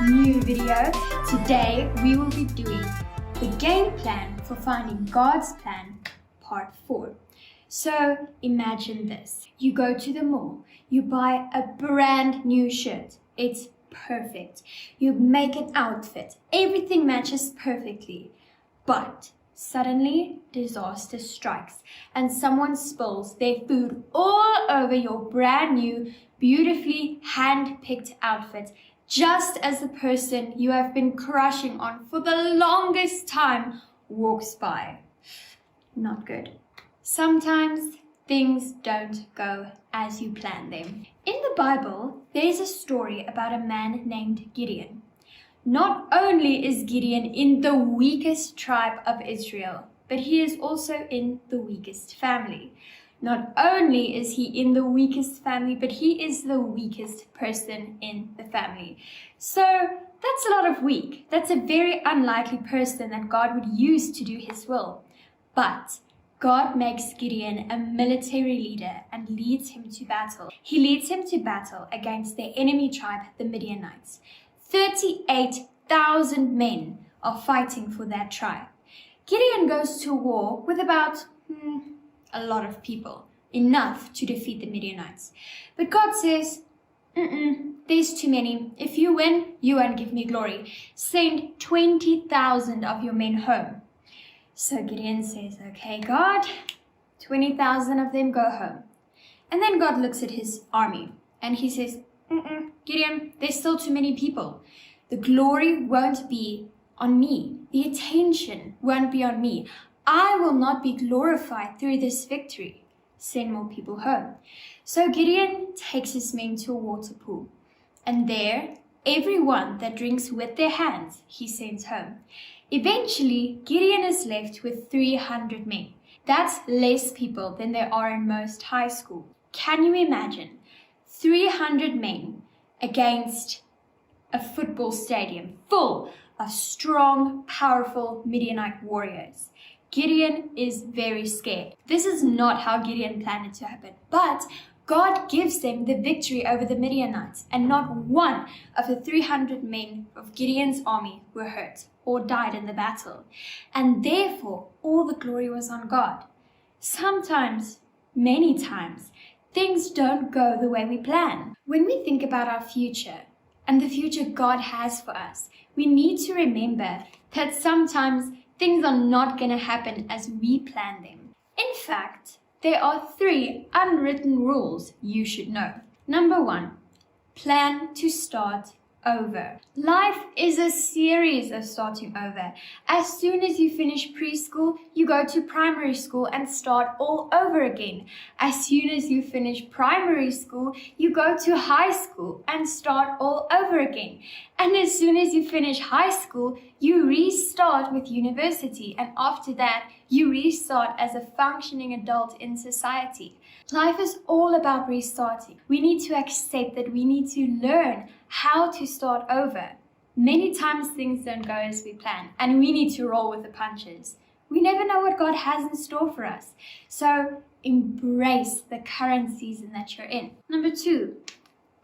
new video. Today we will be doing the game plan for finding God's plan, part 4. So imagine this. You go to the mall, you buy a brand new shirt. It's perfect. You make an outfit. Everything matches perfectly. But suddenly disaster strikes and someone spills their food all over your brand new, beautifully hand-picked outfit, just as the person you have been crushing on for the longest time walks by. Not good. Sometimes things don't go as you plan them. In the Bible, there's a story about a man named Gideon. Not only is Gideon in the weakest tribe of Israel, but he is also in the weakest family. Not only is he in the weakest family, but he is the weakest person in the family. So that's a lot of weak. That's a very unlikely person that God would use to do his will. But God makes Gideon a military leader and leads him to battle. He leads him to battle against their enemy tribe, the Midianites. 38,000 men are fighting for that tribe. Gideon goes to war with about a lot of people, enough to defeat the Midianites. But God says, there's too many. If you win, you won't give me glory. Send 20,000 of your men home. So Gideon says, okay, God, 20,000 of them go home. And then God looks at his army and he says, Gideon, there's still too many people. The glory won't be on me. The attention won't be on me. I will not be glorified through this victory. Send more people home. So Gideon takes his men to a water pool. And there, everyone that drinks with their hands, he sends home. Eventually, Gideon is left with 300 men. That's less people than there are in most high school. Can you imagine 300 men against a football stadium full of strong, powerful Midianite warriors? Gideon is very scared. This is not how Gideon planned it to happen, but God gives them the victory over the Midianites, and not one of the 300 men of Gideon's army were hurt or died in the battle, and therefore all the glory was on God. Sometimes, many times, things don't go the way we plan. When we think about our future and the future God has for us, we need to remember that sometimes things are not going to happen as we plan them. In fact, there are 3 unwritten rules you should know. Number 1, plan to start over. Life is a series of starting over. As soon as you finish preschool, you go to primary school and start all over again. As soon as you finish primary school, you go to high school and start all over again. And as soon as you finish high school, you restart with university. And after that, you restart as a functioning adult in society. Life is all about restarting. We need to accept that we need to learn how to start over. Many times things don't go as we plan, and we need to roll with the punches. We never know what God has in store for us. So embrace the current season that you're in. Number 2,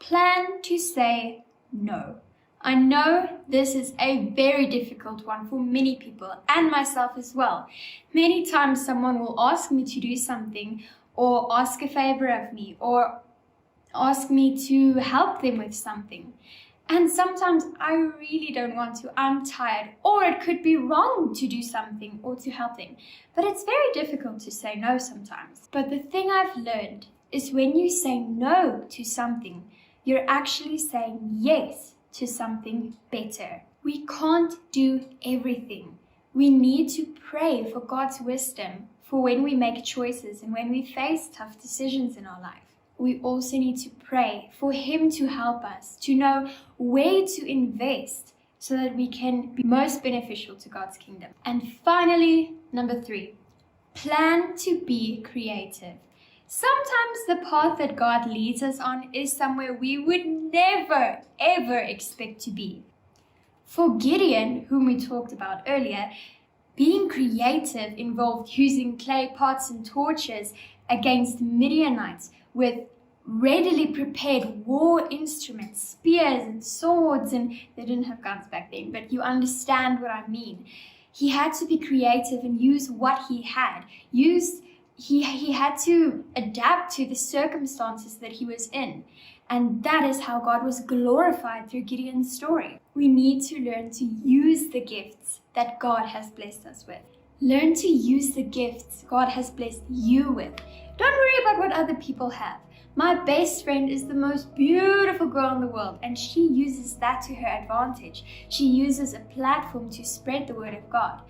plan to say no. I know this is a very difficult one for many people, and myself as well. Many times someone will ask me to do something, or ask a favor of me, or ask me to help them with something. And sometimes I really don't want to. I'm tired, or it could be wrong to do something or to help them. But it's very difficult to say no sometimes. But the thing I've learned is when you say no to something, you're actually saying yes to something better. We can't do everything. We need to pray for God's wisdom for when we make choices and when we face tough decisions in our life. We also need to pray for Him to help us to know where to invest so that we can be most beneficial to God's kingdom. And finally, number 3, plan to be creative. Sometimes the path that God leads us on is somewhere we would never, ever expect to be. For Gideon, whom we talked about earlier, being creative involved using clay pots and torches against Midianites with readily prepared war instruments, spears and swords, and they didn't have guns back then, but you understand what I mean. He had to be creative and use what he had. He had to adapt to the circumstances that he was in. And that is how God was glorified through Gideon's story. We need to learn to use the gifts that God has blessed us with. Learn to use the gifts God has blessed you with. Don't worry about what other people have. My best friend is the most beautiful girl in the world, and she uses that to her advantage. She uses a platform to spread the word of God.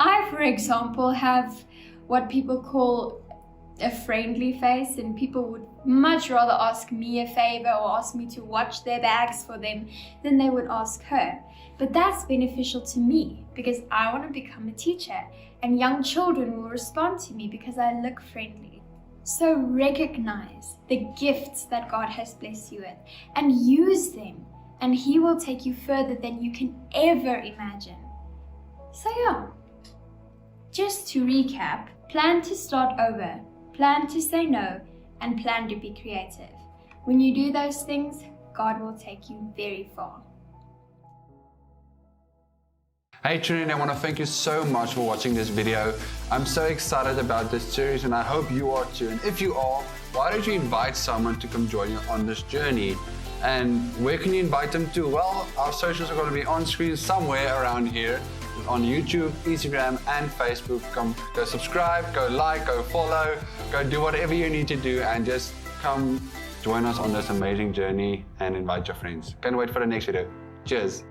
I, for example, have what people call a friendly face, and people would much rather ask me a favor or ask me to watch their bags for them than they would ask her. But that's beneficial to me because I want to become a teacher, and young children will respond to me because I look friendly. So recognize the gifts that God has blessed you with and use them, and He will take you further than you can ever imagine. So yeah, just to recap, plan to start over, plan to say no, and plan to be creative. When you do those things, God will take you very far. Hey Trinity, I want to thank you so much for watching this video. I'm so excited about this series and I hope you are too. And if you are, why don't you invite someone to come join you on this journey? And where can you invite them to? Well, our socials are going to be on screen somewhere around here. On YouTube, Instagram and Facebook. Go subscribe, go like, go follow, go do whatever you need to do and just come join us on this amazing journey and invite your friends. Can't wait for the next video. Cheers.